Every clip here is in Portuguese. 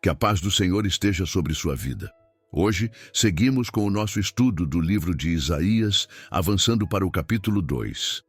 Que a paz do Senhor esteja sobre sua vida. Hoje, seguimos com o nosso estudo do livro de Isaías, avançando para o capítulo 2.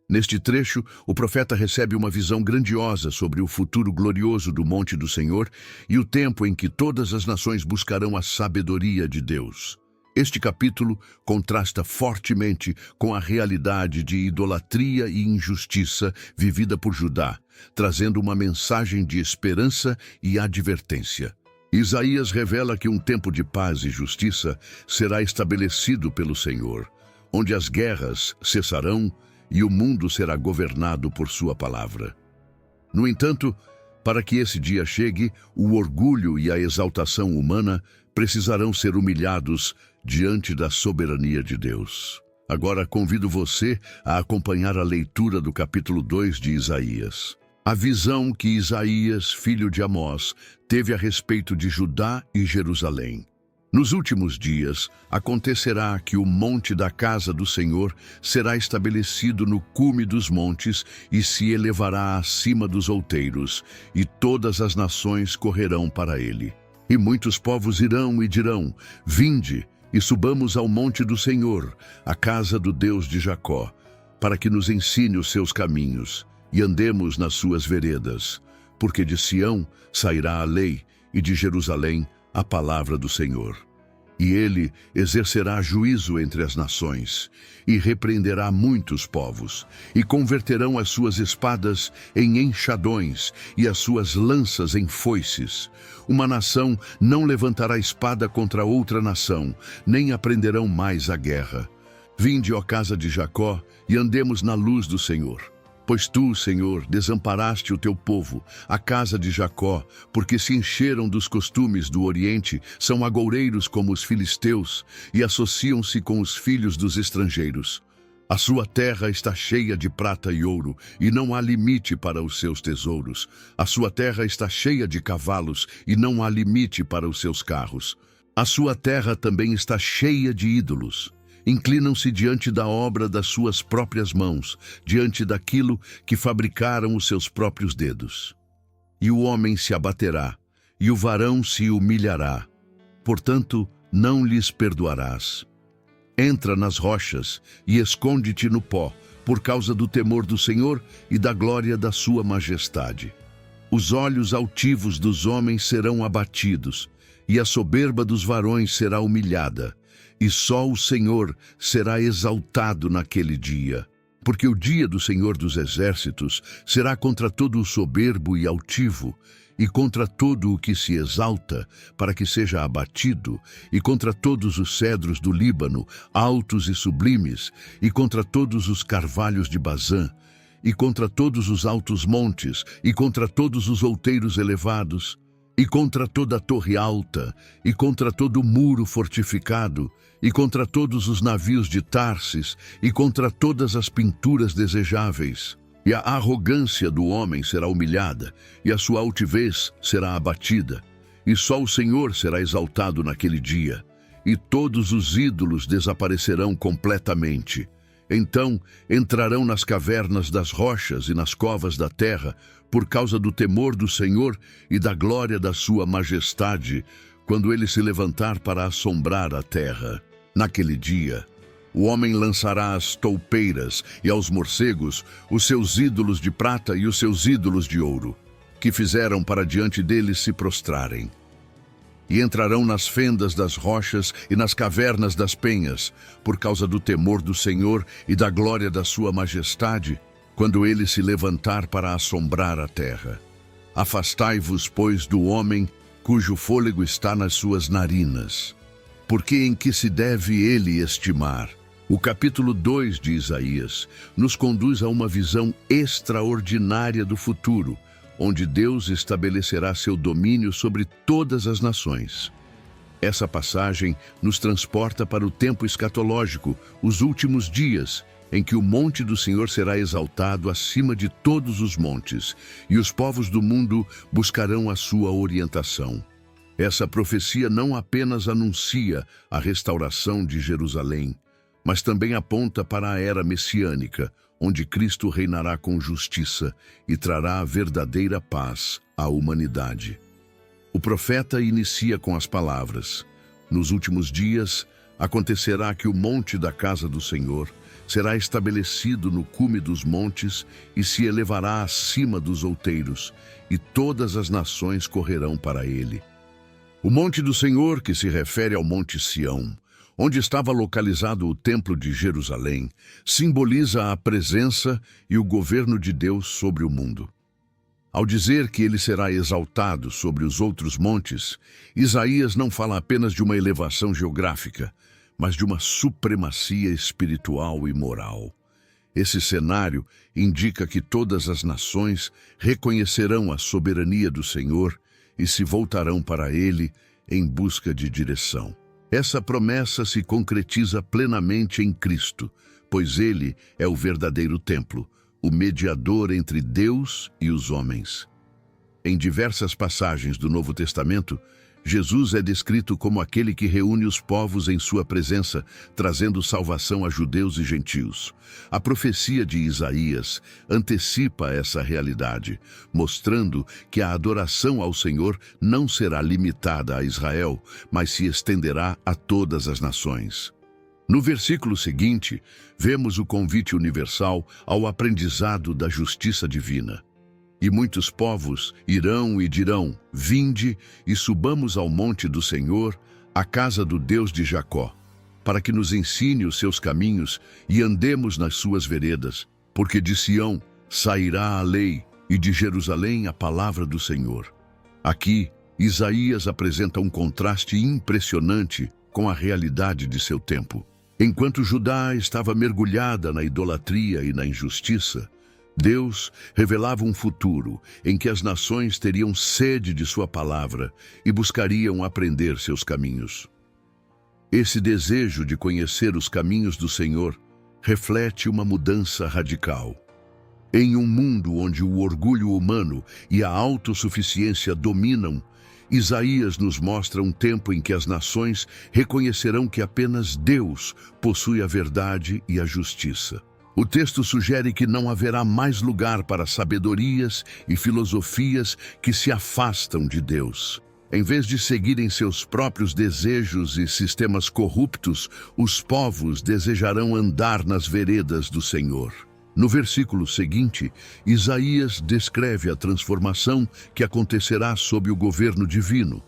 Neste trecho, o profeta recebe uma visão grandiosa sobre o futuro glorioso do monte do Senhor e o tempo em que todas as nações buscarão a sabedoria de Deus. Este capítulo contrasta fortemente com a realidade de idolatria e injustiça vivida por Judá, trazendo uma mensagem de esperança e advertência. Isaías revela que um tempo de paz e justiça será estabelecido pelo Senhor, onde as guerras cessarão e o mundo será governado por sua palavra. No entanto, para que esse dia chegue, o orgulho e a exaltação humana precisarão ser humilhados diante da soberania de Deus. Agora convido você a acompanhar a leitura do capítulo 2 de Isaías. A visão que Isaías, filho de Amós, teve a respeito de Judá e Jerusalém. Nos últimos dias, acontecerá que o monte da casa do Senhor será estabelecido no cume dos montes e se elevará acima dos outeiros, e todas as nações correrão para ele. E muitos povos irão e dirão: vinde, e subamos ao monte do Senhor, a casa do Deus de Jacó, para que nos ensine os seus caminhos, e andemos nas suas veredas. Porque de Sião sairá a lei, e de Jerusalém a palavra do Senhor. E ele exercerá juízo entre as nações, e repreenderá muitos povos, e converterão as suas espadas em enxadões, e as suas lanças em foices. Uma nação não levantará espada contra outra nação, nem aprenderão mais a guerra. Vinde, ó casa de Jacó, e andemos na luz do Senhor. Pois tu, Senhor, desamparaste o teu povo, a casa de Jacó, porque se encheram dos costumes do Oriente, são agoureiros como os filisteus, e associam-se com os filhos dos estrangeiros. A sua terra está cheia de prata e ouro, e não há limite para os seus tesouros. A sua terra está cheia de cavalos, e não há limite para os seus carros. A sua terra também está cheia de ídolos. Inclinam-se diante da obra das suas próprias mãos, diante daquilo que fabricaram os seus próprios dedos. E o homem se abaterá, e o varão se humilhará. Portanto, não lhes perdoarás. Entra nas rochas e esconde-te no pó, por causa do temor do Senhor e da glória da sua majestade. Os olhos altivos dos homens serão abatidos, e a soberba dos varões será humilhada. E só o Senhor será exaltado naquele dia. Porque o dia do Senhor dos Exércitos será contra todo o soberbo e altivo, e contra todo o que se exalta, para que seja abatido, e contra todos os cedros do Líbano, altos e sublimes, e contra todos os carvalhos de Bazã, e contra todos os altos montes, e contra todos os outeiros elevados, e contra toda a torre alta, e contra todo o muro fortificado, e contra todos os navios de Tarsis, e contra todas as pinturas desejáveis. E a arrogância do homem será humilhada, e a sua altivez será abatida. E só o Senhor será exaltado naquele dia, e todos os ídolos desaparecerão completamente. Então entrarão nas cavernas das rochas e nas covas da terra, por causa do temor do Senhor e da glória da sua majestade, quando ele se levantar para assombrar a terra. Naquele dia, o homem lançará às toupeiras e aos morcegos os seus ídolos de prata e os seus ídolos de ouro, que fizeram para diante deles se prostrarem. E entrarão nas fendas das rochas e nas cavernas das penhas, por causa do temor do Senhor e da glória da sua majestade, quando ele se levantar para assombrar a terra. Afastai-vos, pois, do homem cujo fôlego está nas suas narinas, porque em que se deve ele estimar? O capítulo 2 de Isaías nos conduz a uma visão extraordinária do futuro, onde Deus estabelecerá seu domínio sobre todas as nações. Essa passagem nos transporta para o tempo escatológico, os últimos dias, em que o monte do Senhor será exaltado acima de todos os montes, e os povos do mundo buscarão a sua orientação. Essa profecia não apenas anuncia a restauração de Jerusalém, mas também aponta para a era messiânica, onde Cristo reinará com justiça e trará a verdadeira paz à humanidade. O profeta inicia com as palavras: nos últimos dias acontecerá que o monte da casa do Senhor será estabelecido no cume dos montes e se elevará acima dos outeiros, e todas as nações correrão para ele. O monte do Senhor, que se refere ao Monte Sião, onde estava localizado o Templo de Jerusalém, simboliza a presença e o governo de Deus sobre o mundo. Ao dizer que ele será exaltado sobre os outros montes, Isaías não fala apenas de uma elevação geográfica, mas de uma supremacia espiritual e moral. Esse cenário indica que todas as nações reconhecerão a soberania do Senhor e se voltarão para ele em busca de direção. Essa promessa se concretiza plenamente em Cristo, pois ele é o verdadeiro templo, o mediador entre Deus e os homens. Em diversas passagens do Novo Testamento, Jesus é descrito como aquele que reúne os povos em sua presença, trazendo salvação a judeus e gentios. A profecia de Isaías antecipa essa realidade, mostrando que a adoração ao Senhor não será limitada a Israel, mas se estenderá a todas as nações. No versículo seguinte, vemos o convite universal ao aprendizado da justiça divina. E muitos povos irão e dirão: vinde e subamos ao monte do Senhor, à casa do Deus de Jacó, para que nos ensine os seus caminhos e andemos nas suas veredas, porque de Sião sairá a lei e de Jerusalém a palavra do Senhor. Aqui, Isaías apresenta um contraste impressionante com a realidade de seu tempo. Enquanto Judá estava mergulhada na idolatria e na injustiça, Deus revelava um futuro em que as nações teriam sede de sua palavra e buscariam aprender seus caminhos. Esse desejo de conhecer os caminhos do Senhor reflete uma mudança radical. Em um mundo onde o orgulho humano e a autossuficiência dominam, Isaías nos mostra um tempo em que as nações reconhecerão que apenas Deus possui a verdade e a justiça. O texto sugere que não haverá mais lugar para sabedorias e filosofias que se afastam de Deus. Em vez de seguirem seus próprios desejos e sistemas corruptos, os povos desejarão andar nas veredas do Senhor. No versículo seguinte, Isaías descreve a transformação que acontecerá sob o governo divino.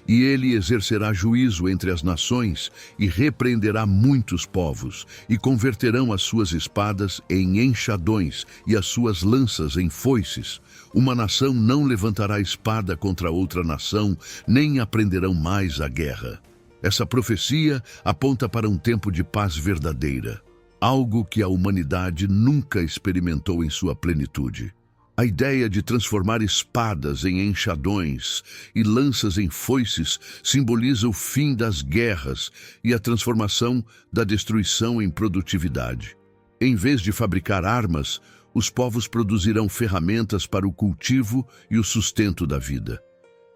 E ele exercerá juízo entre as nações e repreenderá muitos povos, e converterão as suas espadas em enxadões e as suas lanças em foices. Uma nação não levantará espada contra outra nação, nem aprenderão mais a guerra. Essa profecia aponta para um tempo de paz verdadeira, algo que a humanidade nunca experimentou em sua plenitude. A ideia de transformar espadas em enxadões e lanças em foices simboliza o fim das guerras e a transformação da destruição em produtividade. Em vez de fabricar armas, os povos produzirão ferramentas para o cultivo e o sustento da vida.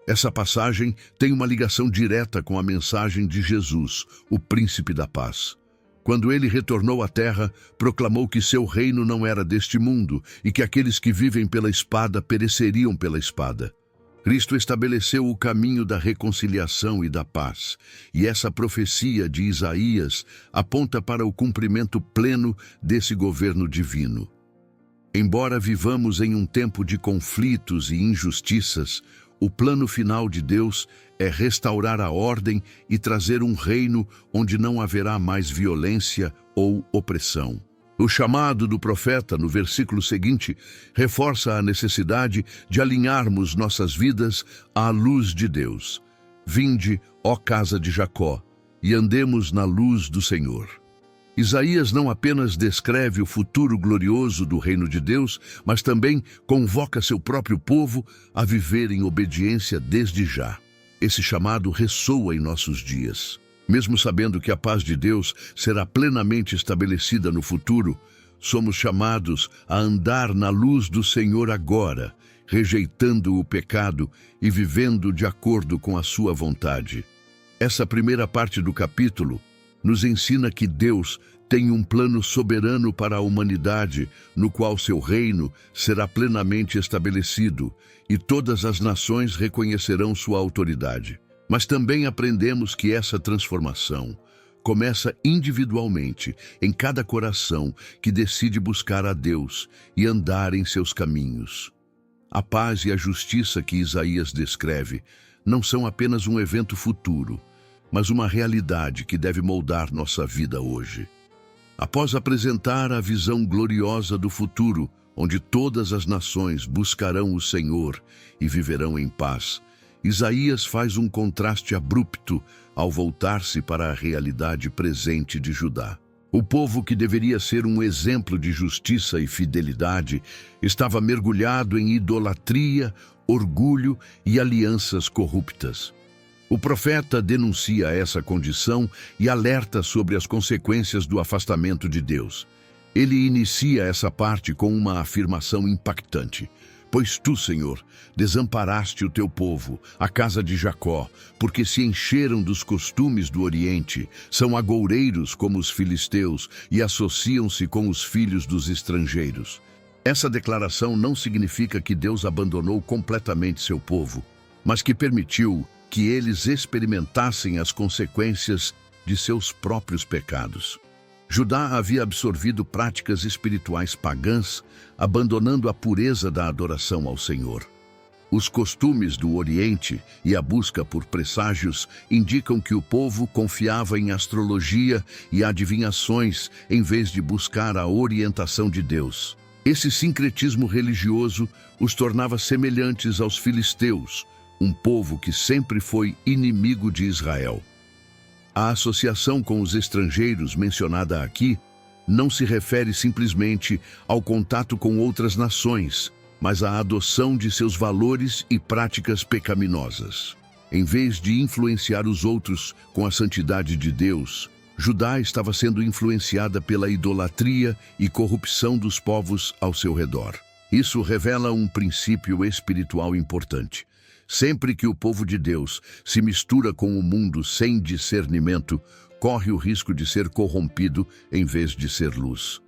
Essa passagem tem uma ligação direta com a mensagem de Jesus, o Príncipe da Paz. Quando ele retornou à terra, proclamou que seu reino não era deste mundo e que aqueles que vivem pela espada pereceriam pela espada. Cristo estabeleceu o caminho da reconciliação e da paz, e essa profecia de Isaías aponta para o cumprimento pleno desse governo divino. Embora vivamos em um tempo de conflitos e injustiças, o plano final de Deus é restaurar a ordem e trazer um reino onde não haverá mais violência ou opressão. O chamado do profeta, no versículo seguinte, reforça a necessidade de alinharmos nossas vidas à luz de Deus. Vinde, ó casa de Jacó, e andemos na luz do Senhor. Isaías não apenas descreve o futuro glorioso do reino de Deus, mas também convoca seu próprio povo a viver em obediência desde já. Esse chamado ressoa em nossos dias. Mesmo sabendo que a paz de Deus será plenamente estabelecida no futuro, somos chamados a andar na luz do Senhor agora, rejeitando o pecado e vivendo de acordo com a sua vontade. Essa primeira parte do capítulo nos ensina que Deus tem um plano soberano para a humanidade, no qual seu reino será plenamente estabelecido e todas as nações reconhecerão sua autoridade. Mas também aprendemos que essa transformação começa individualmente, em cada coração que decide buscar a Deus e andar em seus caminhos. A paz e a justiça que Isaías descreve não são apenas um evento futuro, mas uma realidade que deve moldar nossa vida hoje. Após apresentar a visão gloriosa do futuro, onde todas as nações buscarão o Senhor e viverão em paz, Isaías faz um contraste abrupto ao voltar-se para a realidade presente de Judá. O povo que deveria ser um exemplo de justiça e fidelidade estava mergulhado em idolatria, orgulho e alianças corruptas. O profeta denuncia essa condição e alerta sobre as consequências do afastamento de Deus. Ele inicia essa parte com uma afirmação impactante. Pois tu, Senhor, desamparaste o teu povo, a casa de Jacó, porque se encheram dos costumes do Oriente, são agoureiros como os filisteus e associam-se com os filhos dos estrangeiros. Essa declaração não significa que Deus abandonou completamente seu povo, mas que permitiu que eles experimentassem as consequências de seus próprios pecados. Judá havia absorvido práticas espirituais pagãs, abandonando a pureza da adoração ao Senhor. Os costumes do Oriente e a busca por presságios indicam que o povo confiava em astrologia e adivinhações em vez de buscar a orientação de Deus. Esse sincretismo religioso os tornava semelhantes aos filisteus, um povo que sempre foi inimigo de Israel. A associação com os estrangeiros mencionada aqui não se refere simplesmente ao contato com outras nações, mas à adoção de seus valores e práticas pecaminosas. Em vez de influenciar os outros com a santidade de Deus, Judá estava sendo influenciada pela idolatria e corrupção dos povos ao seu redor. Isso revela um princípio espiritual importante. Sempre que o povo de Deus se mistura com o mundo sem discernimento, corre o risco de ser corrompido em vez de ser luz.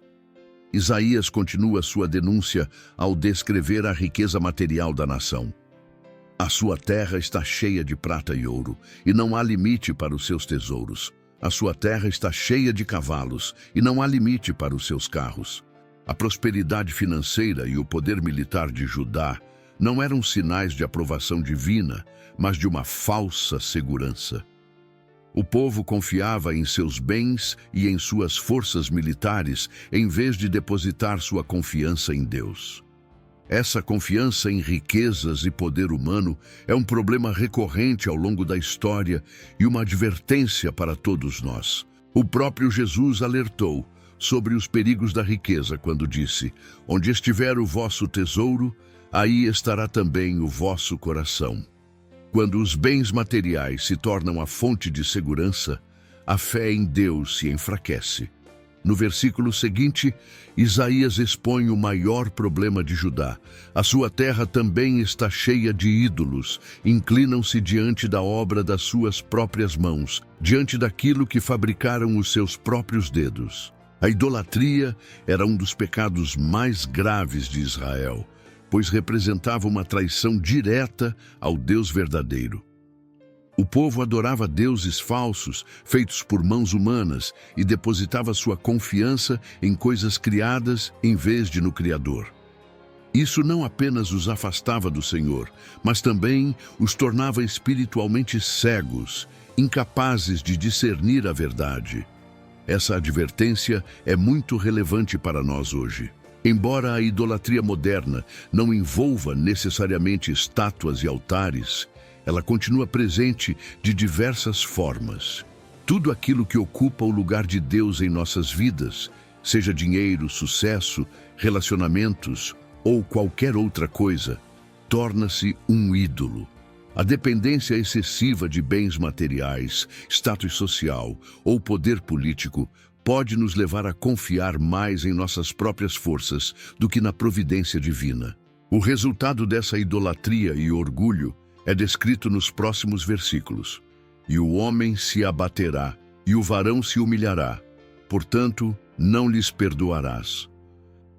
Isaías continua sua denúncia ao descrever a riqueza material da nação. A sua terra está cheia de prata e ouro, e não há limite para os seus tesouros. A sua terra está cheia de cavalos, e não há limite para os seus carros. A prosperidade financeira e o poder militar de Judá não eram sinais de aprovação divina, mas de uma falsa segurança. O povo confiava em seus bens e em suas forças militares, em vez de depositar sua confiança em Deus. Essa confiança em riquezas e poder humano é um problema recorrente ao longo da história e uma advertência para todos nós. O próprio Jesus alertou sobre os perigos da riqueza quando disse: "Onde estiver o vosso tesouro, aí estará também o vosso coração." Quando os bens materiais se tornam a fonte de segurança, a fé em Deus se enfraquece. No versículo seguinte, Isaías expõe o maior problema de Judá. A sua terra também está cheia de ídolos, inclinam-se diante da obra das suas próprias mãos, diante daquilo que fabricaram os seus próprios dedos. A idolatria era um dos pecados mais graves de Israel, pois representava uma traição direta ao Deus verdadeiro. O povo adorava deuses falsos, feitos por mãos humanas, e depositava sua confiança em coisas criadas em vez de no Criador. Isso não apenas os afastava do Senhor, mas também os tornava espiritualmente cegos, incapazes de discernir a verdade. Essa advertência é muito relevante para nós hoje. Embora a idolatria moderna não envolva necessariamente estátuas e altares, ela continua presente de diversas formas. Tudo aquilo que ocupa o lugar de Deus em nossas vidas, seja dinheiro, sucesso, relacionamentos ou qualquer outra coisa, torna-se um ídolo. A dependência excessiva de bens materiais, status social ou poder político pode nos levar a confiar mais em nossas próprias forças do que na providência divina. O resultado dessa idolatria e orgulho é descrito nos próximos versículos. "E o homem se abaterá e o varão se humilhará, portanto, não lhes perdoarás.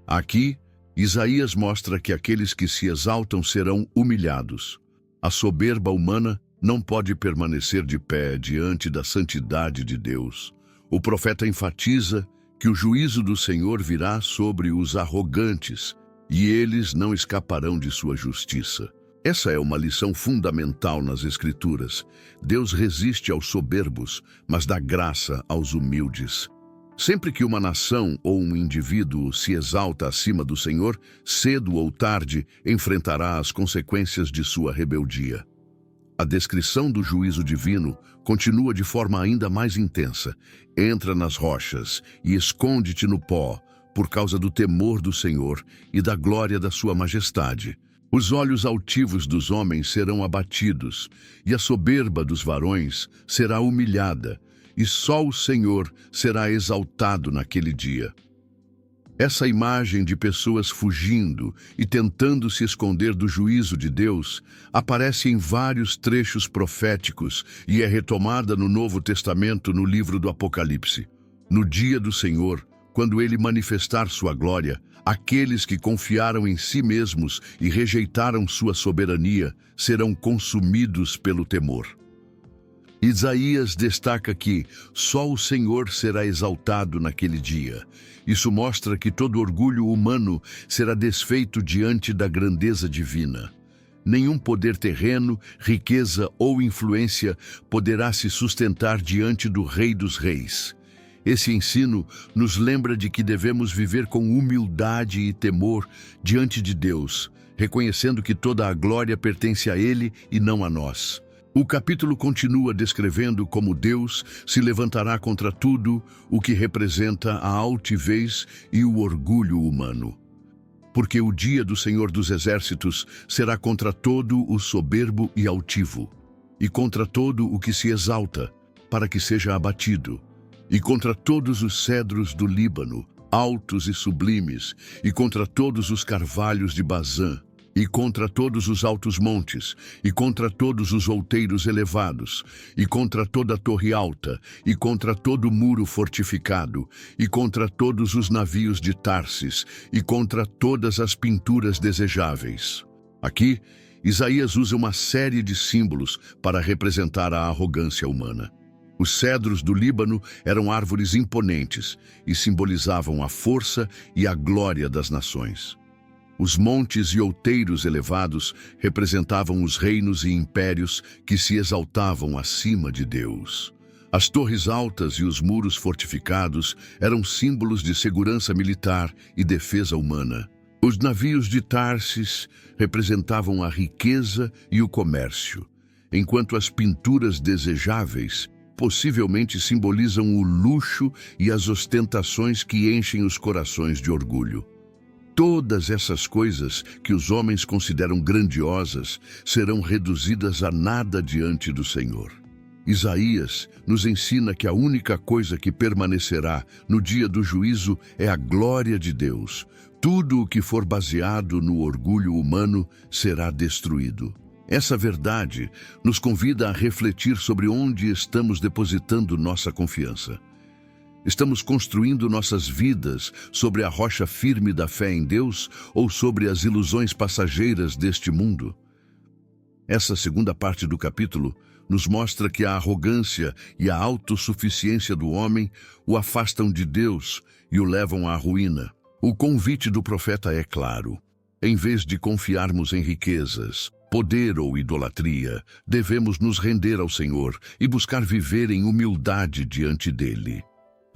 Aqui, Isaías mostra que aqueles que se exaltam serão humilhados. A soberba humana não pode permanecer de pé diante da santidade de Deus. O profeta enfatiza que o juízo do Senhor virá sobre os arrogantes, e eles não escaparão de sua justiça. Essa é uma lição fundamental nas Escrituras. Deus resiste aos soberbos, mas dá graça aos humildes. Sempre que uma nação ou um indivíduo se exalta acima do Senhor, cedo ou tarde enfrentará as consequências de sua rebeldia. A descrição do juízo divino continua de forma ainda mais intensa. Entra nas rochas e esconde-te no pó, por causa do temor do Senhor e da glória da sua majestade. Os olhos altivos dos homens serão abatidos, e a soberba dos varões será humilhada, e só o Senhor será exaltado naquele dia. Essa imagem de pessoas fugindo e tentando se esconder do juízo de Deus aparece em vários trechos proféticos e é retomada no Novo Testamento no livro do Apocalipse. No dia do Senhor, quando ele manifestar sua glória, aqueles que confiaram em si mesmos e rejeitaram sua soberania serão consumidos pelo temor. Isaías destaca que só o Senhor será exaltado naquele dia. Isso mostra que todo orgulho humano será desfeito diante da grandeza divina. Nenhum poder terreno, riqueza ou influência poderá se sustentar diante do Rei dos Reis. Esse ensino nos lembra de que devemos viver com humildade e temor diante de Deus, reconhecendo que toda a glória pertence a Ele e não a nós. O capítulo continua descrevendo como Deus se levantará contra tudo o que representa a altivez e o orgulho humano. Porque o dia do Senhor dos Exércitos será contra todo o soberbo e altivo, e contra todo o que se exalta, para que seja abatido, e contra todos os cedros do Líbano, altos e sublimes, e contra todos os carvalhos de Bazã, e contra todos os altos montes, e contra todos os outeiros elevados, e contra toda a torre alta, e contra todo muro fortificado, e contra todos os navios de Tarsis, e contra todas as pinturas desejáveis. Aqui, Isaías usa uma série de símbolos para representar a arrogância humana. Os cedros do Líbano eram árvores imponentes e simbolizavam a força e a glória das nações. Os montes e outeiros elevados representavam os reinos e impérios que se exaltavam acima de Deus. As torres altas e os muros fortificados eram símbolos de segurança militar e defesa humana. Os navios de Tarsis representavam a riqueza e o comércio, enquanto as pinturas desejáveis possivelmente simbolizam o luxo e as ostentações que enchem os corações de orgulho. Todas essas coisas que os homens consideram grandiosas serão reduzidas a nada diante do Senhor. Isaías nos ensina que a única coisa que permanecerá no dia do juízo é a glória de Deus. Tudo o que for baseado no orgulho humano será destruído. Essa verdade nos convida a refletir sobre onde estamos depositando nossa confiança. Estamos construindo nossas vidas sobre a rocha firme da fé em Deus ou sobre as ilusões passageiras deste mundo? Essa segunda parte do capítulo nos mostra que a arrogância e a autossuficiência do homem o afastam de Deus e o levam à ruína. O convite do profeta é claro. Em vez de confiarmos em riquezas, poder ou idolatria, devemos nos render ao Senhor e buscar viver em humildade diante dele.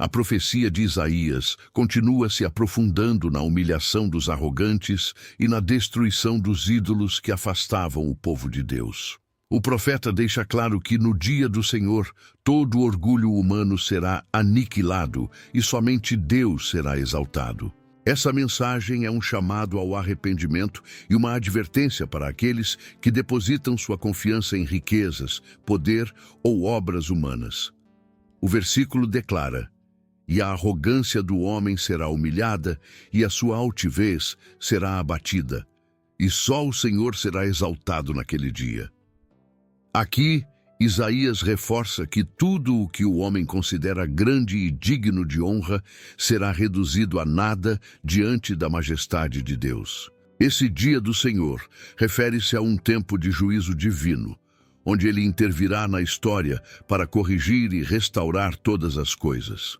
A profecia de Isaías continua se aprofundando na humilhação dos arrogantes e na destruição dos ídolos que afastavam o povo de Deus. O profeta deixa claro que no dia do Senhor, todo orgulho humano será aniquilado e somente Deus será exaltado. Essa mensagem é um chamado ao arrependimento e uma advertência para aqueles que depositam sua confiança em riquezas, poder ou obras humanas. O versículo declara: "E a arrogância do homem será humilhada, e a sua altivez será abatida, e só o Senhor será exaltado naquele dia." Aqui, Isaías reforça que tudo o que o homem considera grande e digno de honra será reduzido a nada diante da majestade de Deus. Esse dia do Senhor refere-se a um tempo de juízo divino, onde ele intervirá na história para corrigir e restaurar todas as coisas.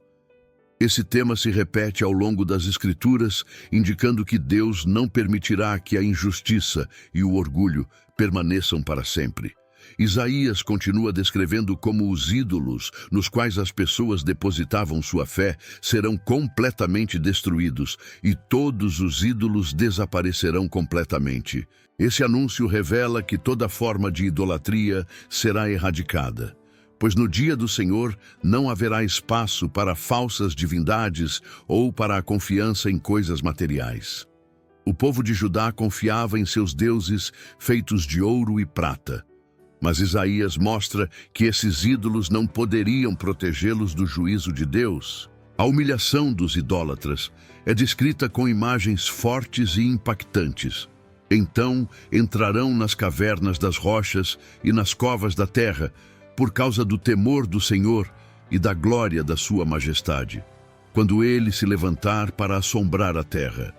Esse tema se repete ao longo das Escrituras, indicando que Deus não permitirá que a injustiça e o orgulho permaneçam para sempre. Isaías continua descrevendo como os ídolos nos quais as pessoas depositavam sua fé serão completamente destruídos e todos os ídolos desaparecerão completamente. Esse anúncio revela que toda forma de idolatria será erradicada, pois no dia do Senhor não haverá espaço para falsas divindades ou para a confiança em coisas materiais. O povo de Judá confiava em seus deuses feitos de ouro e prata, mas Isaías mostra que esses ídolos não poderiam protegê-los do juízo de Deus. A humilhação dos idólatras é descrita com imagens fortes e impactantes. Então entrarão nas cavernas das rochas e nas covas da terra, por causa do temor do Senhor e da glória da sua majestade, quando ele se levantar para assombrar a terra.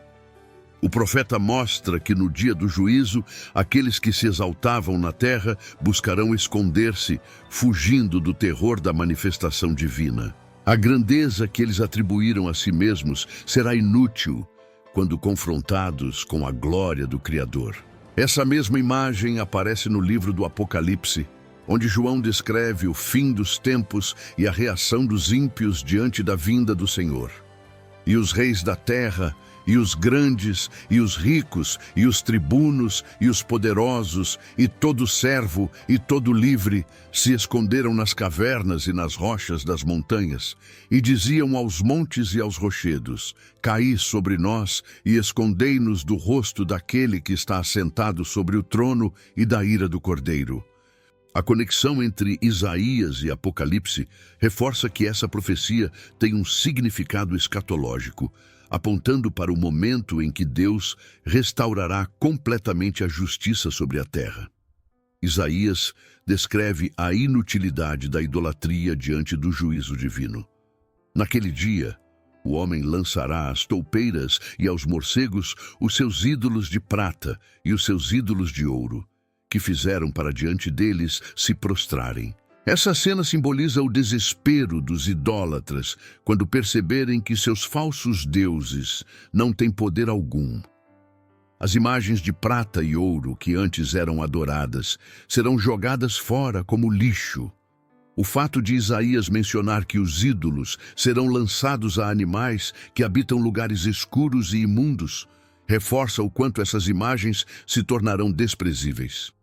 O profeta mostra que no dia do juízo, aqueles que se exaltavam na terra buscarão esconder-se, fugindo do terror da manifestação divina. A grandeza que eles atribuíram a si mesmos será inútil quando confrontados com a glória do Criador. Essa mesma imagem aparece no livro do Apocalipse, onde João descreve o fim dos tempos e a reação dos ímpios diante da vinda do Senhor. E os reis da terra, e os grandes, e os ricos, e os tribunos, e os poderosos, e todo servo, e todo livre, se esconderam nas cavernas e nas rochas das montanhas, e diziam aos montes e aos rochedos: caí sobre nós, e escondei-nos do rosto daquele que está assentado sobre o trono e da ira do Cordeiro. A conexão entre Isaías e Apocalipse reforça que essa profecia tem um significado escatológico, apontando para o momento em que Deus restaurará completamente a justiça sobre a terra. Isaías descreve a inutilidade da idolatria diante do juízo divino. Naquele dia, o homem lançará às toupeiras e aos morcegos os seus ídolos de prata e os seus ídolos de ouro, que fizeram para diante deles se prostrarem. Essa cena simboliza o desespero dos idólatras quando perceberem que seus falsos deuses não têm poder algum. As imagens de prata e ouro que antes eram adoradas serão jogadas fora como lixo. O fato de Isaías mencionar que os ídolos serão lançados a animais que habitam lugares escuros e imundos reforça o quanto essas imagens se tornarão desprezíveis.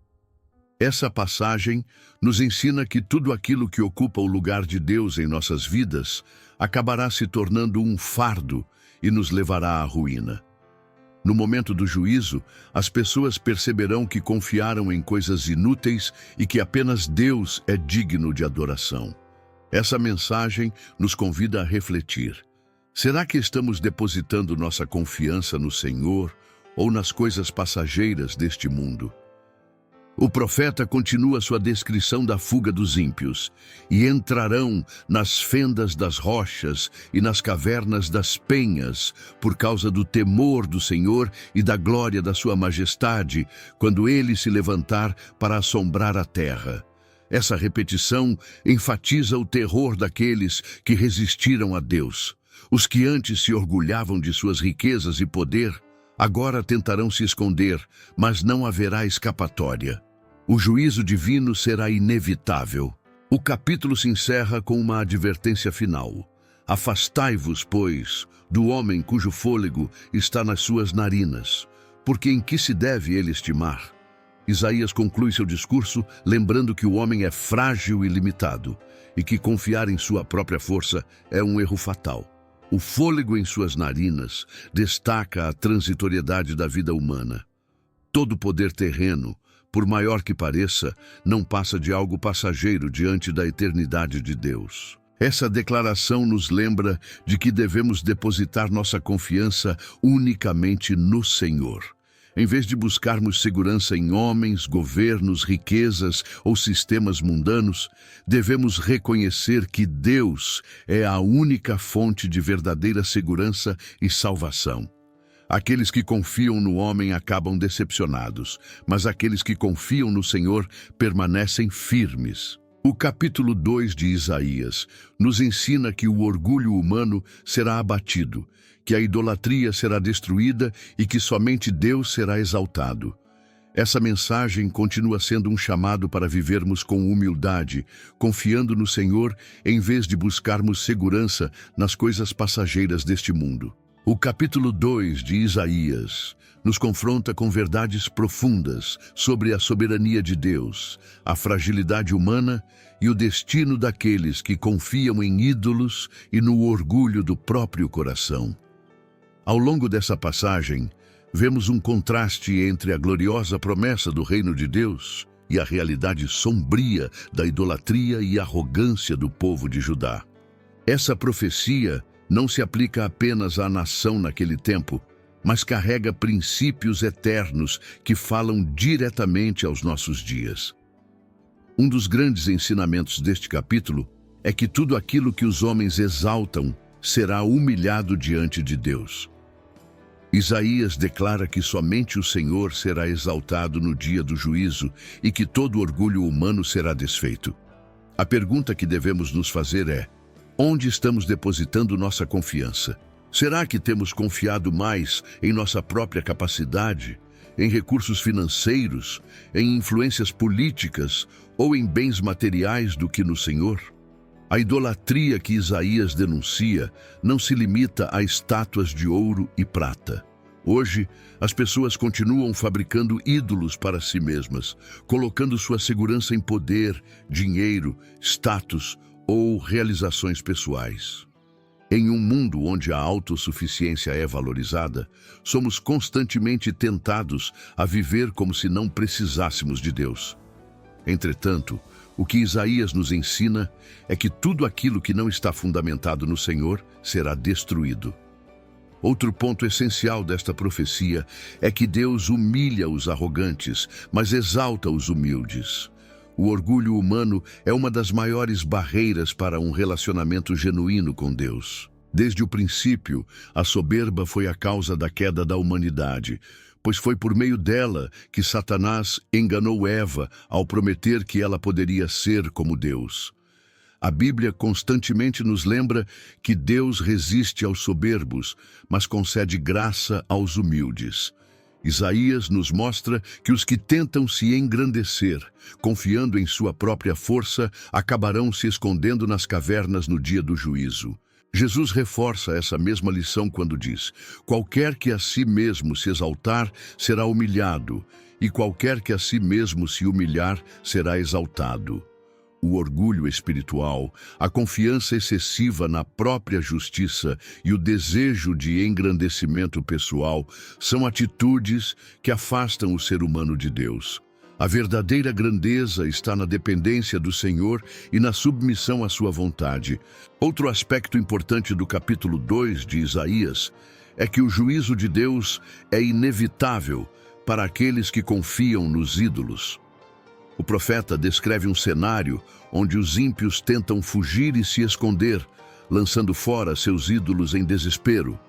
Essa passagem nos ensina que tudo aquilo que ocupa o lugar de Deus em nossas vidas acabará se tornando um fardo e nos levará à ruína. No momento do juízo, as pessoas perceberão que confiaram em coisas inúteis e que apenas Deus é digno de adoração. Essa mensagem nos convida a refletir. Será que estamos depositando nossa confiança no Senhor ou nas coisas passageiras deste mundo? O profeta continua sua descrição da fuga dos ímpios, e entrarão nas fendas das rochas e nas cavernas das penhas, por causa do temor do Senhor e da glória da sua majestade, quando ele se levantar para assombrar a terra. Essa repetição enfatiza o terror daqueles que resistiram a Deus. Os que antes se orgulhavam de suas riquezas e poder, agora tentarão se esconder, mas não haverá escapatória. O juízo divino será inevitável. O capítulo se encerra com uma advertência final. Afastai-vos, pois, do homem cujo fôlego está nas suas narinas, porque em que se deve ele estimar? Isaías conclui seu discurso lembrando que o homem é frágil e limitado, e que confiar em sua própria força é um erro fatal. O fôlego em suas narinas destaca a transitoriedade da vida humana. Todo poder terreno, por maior que pareça, não passa de algo passageiro diante da eternidade de Deus. Essa declaração nos lembra de que devemos depositar nossa confiança unicamente no Senhor. Em vez de buscarmos segurança em homens, governos, riquezas ou sistemas mundanos, devemos reconhecer que Deus é a única fonte de verdadeira segurança e salvação. Aqueles que confiam no homem acabam decepcionados, mas aqueles que confiam no Senhor permanecem firmes. O capítulo 2 de Isaías nos ensina que o orgulho humano será abatido, que a idolatria será destruída e que somente Deus será exaltado. Essa mensagem continua sendo um chamado para vivermos com humildade, confiando no Senhor em vez de buscarmos segurança nas coisas passageiras deste mundo. O capítulo 2 de Isaías nos confronta com verdades profundas sobre a soberania de Deus, a fragilidade humana e o destino daqueles que confiam em ídolos e no orgulho do próprio coração. Ao longo dessa passagem, vemos um contraste entre a gloriosa promessa do reino de Deus e a realidade sombria da idolatria e arrogância do povo de Judá. Essa profecia não se aplica apenas à nação naquele tempo, mas carrega princípios eternos que falam diretamente aos nossos dias. Um dos grandes ensinamentos deste capítulo é que tudo aquilo que os homens exaltam será humilhado diante de Deus. Isaías declara que somente o Senhor será exaltado no dia do juízo e que todo orgulho humano será desfeito. A pergunta que devemos nos fazer é: onde estamos depositando nossa confiança? Será que temos confiado mais em nossa própria capacidade, em recursos financeiros, em influências políticas ou em bens materiais do que no Senhor? A idolatria que Isaías denuncia não se limita a estátuas de ouro e prata. Hoje, as pessoas continuam fabricando ídolos para si mesmas, colocando sua segurança em poder, dinheiro, status ou realizações pessoais. Em um mundo onde a autossuficiência é valorizada, somos constantemente tentados a viver como se não precisássemos de Deus. Entretanto, o que Isaías nos ensina é que tudo aquilo que não está fundamentado no Senhor será destruído. Outro ponto essencial desta profecia é que Deus humilha os arrogantes, mas exalta os humildes. O orgulho humano é uma das maiores barreiras para um relacionamento genuíno com Deus. Desde o princípio, a soberba foi a causa da queda da humanidade, pois foi por meio dela que Satanás enganou Eva ao prometer que ela poderia ser como Deus. A Bíblia constantemente nos lembra que Deus resiste aos soberbos, mas concede graça aos humildes. Isaías nos mostra que os que tentam se engrandecer, confiando em sua própria força, acabarão se escondendo nas cavernas no dia do juízo. Jesus reforça essa mesma lição quando diz: qualquer que a si mesmo se exaltar será humilhado, e qualquer que a si mesmo se humilhar será exaltado. O orgulho espiritual, a confiança excessiva na própria justiça e o desejo de engrandecimento pessoal são atitudes que afastam o ser humano de Deus. A verdadeira grandeza está na dependência do Senhor e na submissão à sua vontade. Outro aspecto importante do capítulo 2 de Isaías é que o juízo de Deus é inevitável para aqueles que confiam nos ídolos. O profeta descreve um cenário onde os ímpios tentam fugir e se esconder, lançando fora seus ídolos em desespero.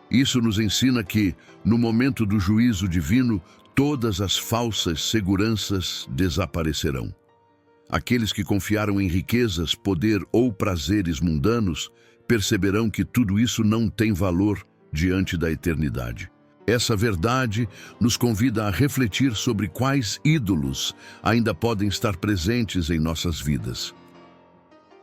Isso nos ensina que, no momento do juízo divino, todas as falsas seguranças desaparecerão. Aqueles que confiaram em riquezas, poder ou prazeres mundanos perceberão que tudo isso não tem valor diante da eternidade. Essa verdade nos convida a refletir sobre quais ídolos ainda podem estar presentes em nossas vidas.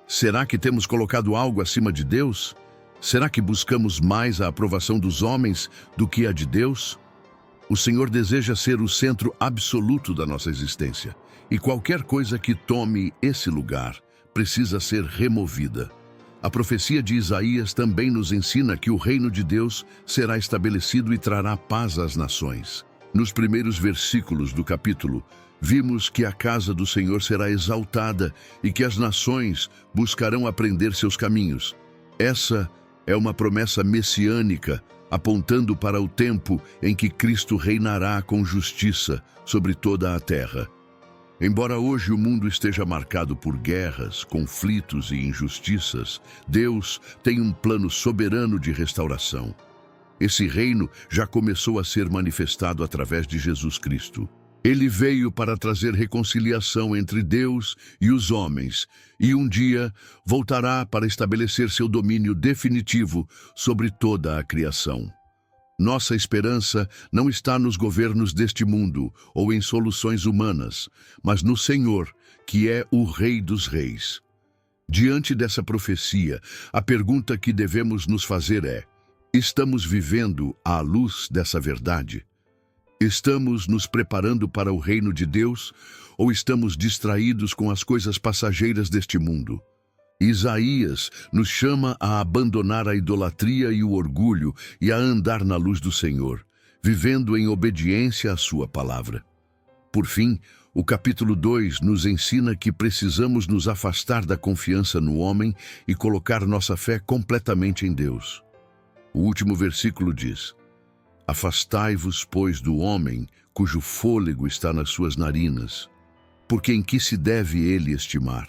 Será que temos colocado algo acima de Deus? Será que buscamos mais a aprovação dos homens do que a de Deus? O Senhor deseja ser o centro absoluto da nossa existência, e qualquer coisa que tome esse lugar precisa ser removida. A profecia de Isaías também nos ensina que o reino de Deus será estabelecido e trará paz às nações. Nos primeiros versículos do capítulo, vimos que a casa do Senhor será exaltada e que as nações buscarão aprender seus caminhos. Essa é uma promessa messiânica, apontando para o tempo em que Cristo reinará com justiça sobre toda a terra. Embora hoje o mundo esteja marcado por guerras, conflitos e injustiças, Deus tem um plano soberano de restauração. Esse reino já começou a ser manifestado através de Jesus Cristo. Ele veio para trazer reconciliação entre Deus e os homens, e um dia voltará para estabelecer seu domínio definitivo sobre toda a criação. Nossa esperança não está nos governos deste mundo ou em soluções humanas, mas no Senhor, que é o Rei dos Reis. Diante dessa profecia, a pergunta que devemos nos fazer é: estamos vivendo à luz dessa verdade? Estamos nos preparando para o reino de Deus ou estamos distraídos com as coisas passageiras deste mundo? Isaías nos chama a abandonar a idolatria e o orgulho e a andar na luz do Senhor, vivendo em obediência à sua palavra. Por fim, o capítulo 2 nos ensina que precisamos nos afastar da confiança no homem e colocar nossa fé completamente em Deus. O último versículo diz: afastai-vos, pois, do homem, cujo fôlego está nas suas narinas, porque em que se deve ele estimar?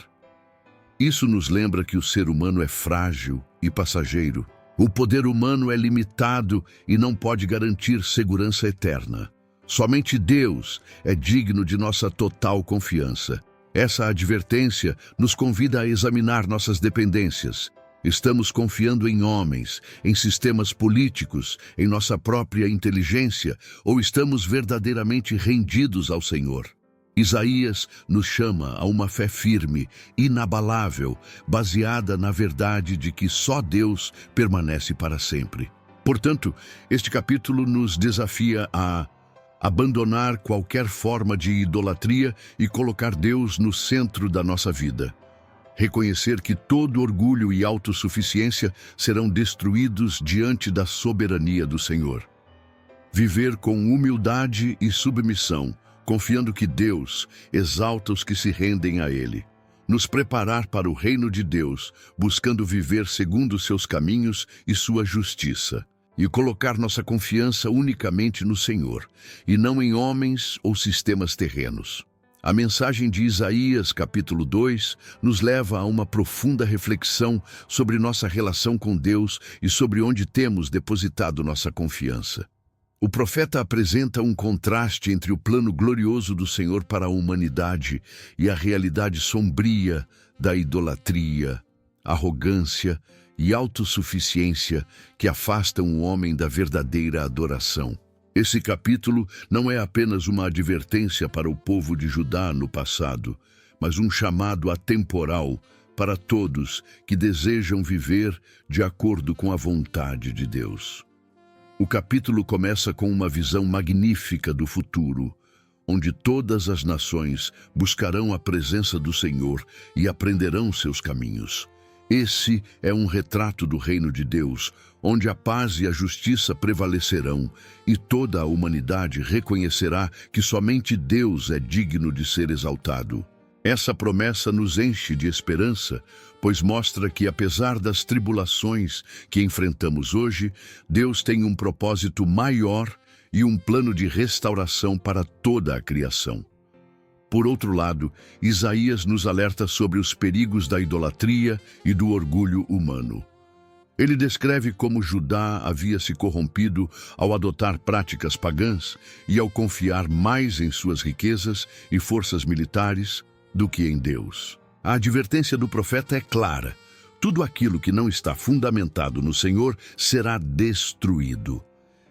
Isso nos lembra que o ser humano é frágil e passageiro. O poder humano é limitado e não pode garantir segurança eterna. Somente Deus é digno de nossa total confiança. Essa advertência nos convida a examinar nossas dependências. Estamos confiando em homens, em sistemas políticos, em nossa própria inteligência, ou estamos verdadeiramente rendidos ao Senhor? Isaías nos chama a uma fé firme, inabalável, baseada na verdade de que só Deus permanece para sempre. Portanto, este capítulo nos desafia a abandonar qualquer forma de idolatria e colocar Deus no centro da nossa vida. Reconhecer que todo orgulho e autossuficiência serão destruídos diante da soberania do Senhor. Viver com humildade e submissão, confiando que Deus exalta os que se rendem a Ele. Nos preparar para o reino de Deus, buscando viver segundo seus caminhos e sua justiça. E colocar nossa confiança unicamente no Senhor, e não em homens ou sistemas terrenos. A mensagem de Isaías, capítulo 2, nos leva a uma profunda reflexão sobre nossa relação com Deus e sobre onde temos depositado nossa confiança. O profeta apresenta um contraste entre o plano glorioso do Senhor para a humanidade e a realidade sombria da idolatria, arrogância e autossuficiência que afastam o homem da verdadeira adoração. Esse capítulo não é apenas uma advertência para o povo de Judá no passado, mas um chamado atemporal para todos que desejam viver de acordo com a vontade de Deus. O capítulo começa com uma visão magnífica do futuro, onde todas as nações buscarão a presença do Senhor e aprenderão seus caminhos. Esse é um retrato do reino de Deus, onde a paz e a justiça prevalecerão e toda a humanidade reconhecerá que somente Deus é digno de ser exaltado. Essa promessa nos enche de esperança, pois mostra que, apesar das tribulações que enfrentamos hoje, Deus tem um propósito maior e um plano de restauração para toda a criação. Por outro lado, Isaías nos alerta sobre os perigos da idolatria e do orgulho humano. Ele descreve como Judá havia se corrompido ao adotar práticas pagãs e ao confiar mais em suas riquezas e forças militares do que em Deus. A advertência do profeta é clara: tudo aquilo que não está fundamentado no Senhor será destruído.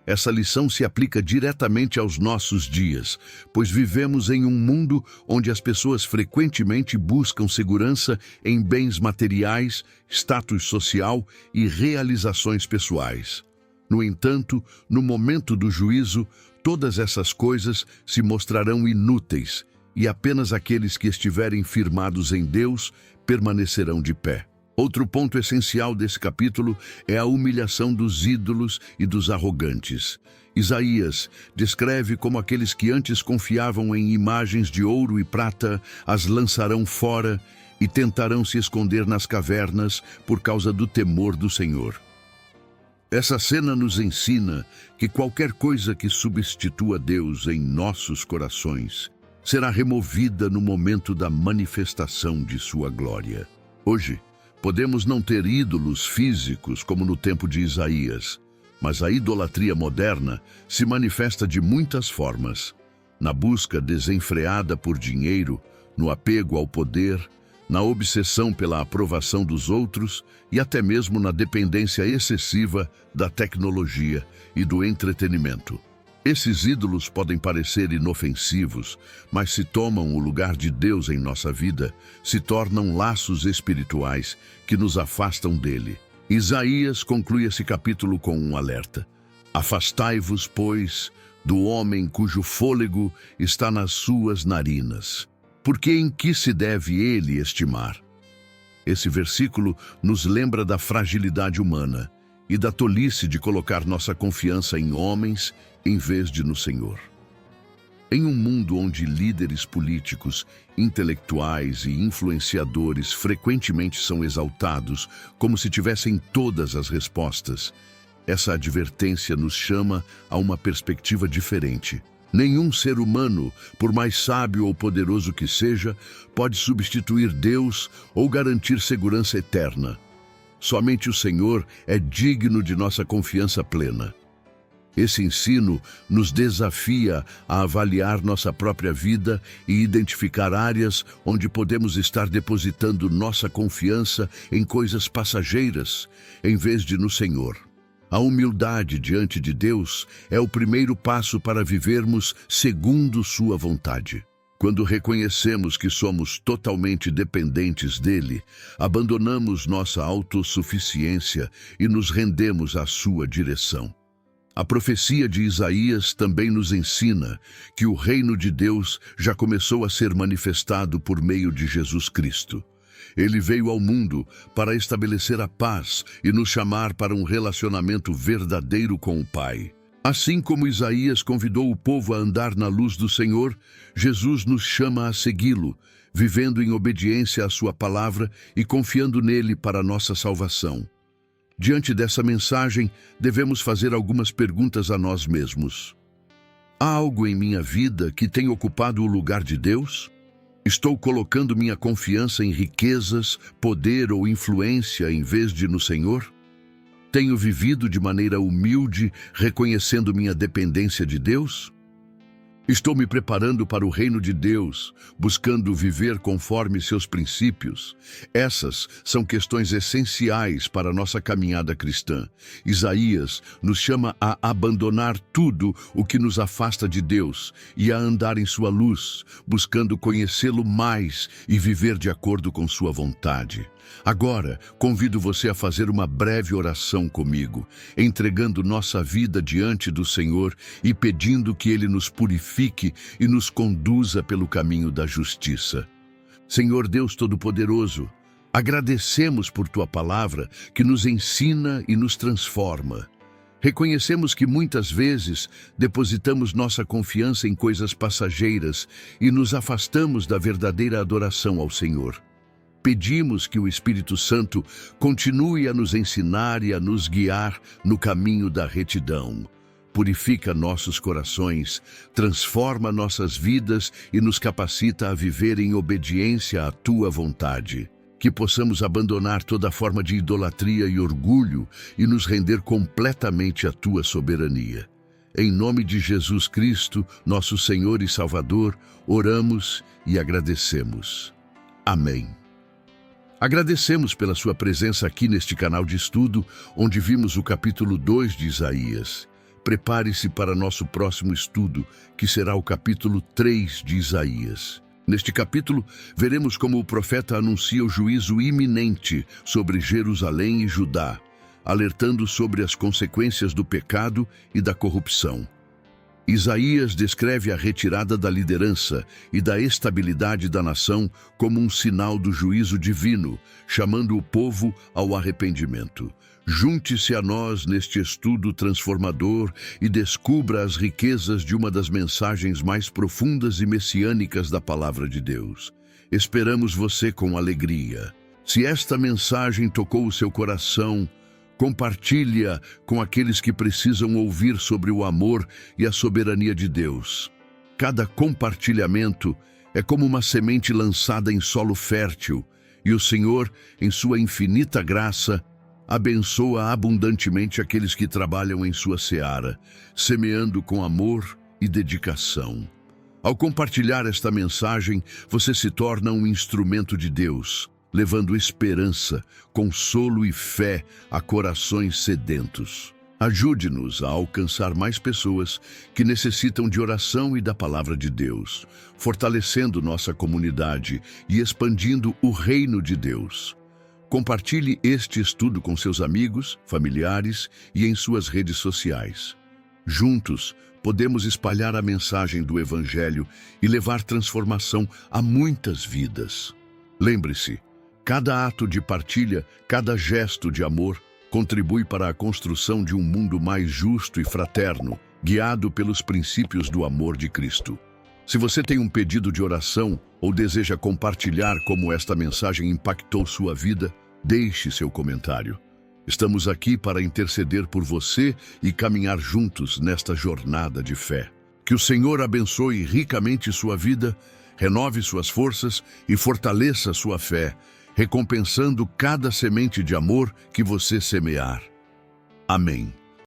Essa lição se aplica diretamente aos nossos dias, pois vivemos em um mundo onde as pessoas frequentemente buscam segurança em bens materiais, status social e realizações pessoais. No entanto, no momento do juízo, todas essas coisas se mostrarão inúteis e apenas aqueles que estiverem firmados em Deus permanecerão de pé. Outro ponto essencial desse capítulo é a humilhação dos ídolos e dos arrogantes. Isaías descreve como aqueles que antes confiavam em imagens de ouro e prata as lançarão fora e tentarão se esconder nas cavernas por causa do temor do Senhor. Essa cena nos ensina que qualquer coisa que substitua Deus em nossos corações será removida no momento da manifestação de sua glória. Hoje, podemos não ter ídolos físicos como no tempo de Isaías, mas a idolatria moderna se manifesta de muitas formas: na busca desenfreada por dinheiro, no apego ao poder, na obsessão pela aprovação dos outros e até mesmo na dependência excessiva da tecnologia e do entretenimento. Esses ídolos podem parecer inofensivos, mas se tomam o lugar de Deus em nossa vida, se tornam laços espirituais que nos afastam dele. Isaías conclui esse capítulo com um alerta: afastai-vos, pois, do homem cujo fôlego está nas suas narinas, porque em que se deve ele estimar? Esse versículo nos lembra da fragilidade humana e da tolice de colocar nossa confiança em homens em vez de no Senhor. Em um mundo onde líderes políticos, intelectuais e influenciadores frequentemente são exaltados como se tivessem todas as respostas, essa advertência nos chama a uma perspectiva diferente. Nenhum ser humano, por mais sábio ou poderoso que seja, pode substituir Deus ou garantir segurança eterna. Somente o Senhor é digno de nossa confiança plena. Esse ensino nos desafia a avaliar nossa própria vida e identificar áreas onde podemos estar depositando nossa confiança em coisas passageiras, em vez de no Senhor. A humildade diante de Deus é o primeiro passo para vivermos segundo sua vontade. Quando reconhecemos que somos totalmente dependentes dele, abandonamos nossa autossuficiência e nos rendemos à sua direção. A profecia de Isaías também nos ensina que o reino de Deus já começou a ser manifestado por meio de Jesus Cristo. Ele veio ao mundo para estabelecer a paz e nos chamar para um relacionamento verdadeiro com o Pai. Assim como Isaías convidou o povo a andar na luz do Senhor, Jesus nos chama a segui-lo, vivendo em obediência à sua palavra e confiando nele para a nossa salvação. Diante dessa mensagem, devemos fazer algumas perguntas a nós mesmos. Há algo em minha vida que tem ocupado o lugar de Deus? Estou colocando minha confiança em riquezas, poder ou influência em vez de no Senhor? Tenho vivido de maneira humilde, reconhecendo minha dependência de Deus? Estou me preparando para o reino de Deus, buscando viver conforme seus princípios? Essas são questões essenciais para a nossa caminhada cristã. Isaías nos chama a abandonar tudo o que nos afasta de Deus e a andar em sua luz, buscando conhecê-lo mais e viver de acordo com sua vontade. Agora, convido você a fazer uma breve oração comigo, entregando nossa vida diante do Senhor e pedindo que Ele nos purifique e nos conduza pelo caminho da justiça. Senhor Deus Todo-Poderoso, agradecemos por Tua palavra que nos ensina e nos transforma. Reconhecemos que muitas vezes depositamos nossa confiança em coisas passageiras e nos afastamos da verdadeira adoração ao Senhor. Pedimos que o Espírito Santo continue a nos ensinar e a nos guiar no caminho da retidão. Purifica nossos corações, transforma nossas vidas e nos capacita a viver em obediência à Tua vontade. Que possamos abandonar toda forma de idolatria e orgulho e nos render completamente à Tua soberania. Em nome de Jesus Cristo, nosso Senhor e Salvador, oramos e agradecemos. Amém. Agradecemos pela sua presença aqui neste canal de estudo, onde vimos o capítulo 2 de Isaías. Prepare-se para nosso próximo estudo, que será o capítulo 3 de Isaías. Neste capítulo, veremos como o profeta anuncia o juízo iminente sobre Jerusalém e Judá, alertando sobre as consequências do pecado e da corrupção. Isaías descreve a retirada da liderança e da estabilidade da nação como um sinal do juízo divino, chamando o povo ao arrependimento. Junte-se a nós neste estudo transformador e descubra as riquezas de uma das mensagens mais profundas e messiânicas da Palavra de Deus. Esperamos você com alegria. Se esta mensagem tocou o seu coração, Compartilha com aqueles que precisam ouvir sobre o amor e a soberania de Deus. Cada compartilhamento é como uma semente lançada em solo fértil, e o Senhor, em sua infinita graça, abençoa abundantemente aqueles que trabalham em sua seara, semeando com amor e dedicação. Ao compartilhar esta mensagem, você se torna um instrumento de Deus, levando esperança, consolo e fé a corações sedentos. Ajude-nos a alcançar mais pessoas que necessitam de oração e da palavra de Deus, fortalecendo nossa comunidade e expandindo o reino de Deus. Compartilhe este estudo com seus amigos, familiares e em suas redes sociais. Juntos, podemos espalhar a mensagem do Evangelho e levar transformação a muitas vidas. Lembre-se, cada ato de partilha, cada gesto de amor, contribui para a construção de um mundo mais justo e fraterno, guiado pelos princípios do amor de Cristo. Se você tem um pedido de oração ou deseja compartilhar como esta mensagem impactou sua vida, deixe seu comentário. Estamos aqui para interceder por você e caminhar juntos nesta jornada de fé. Que o Senhor abençoe ricamente sua vida, renove suas forças e fortaleça sua fé, recompensando cada semente de amor que você semear. Amém.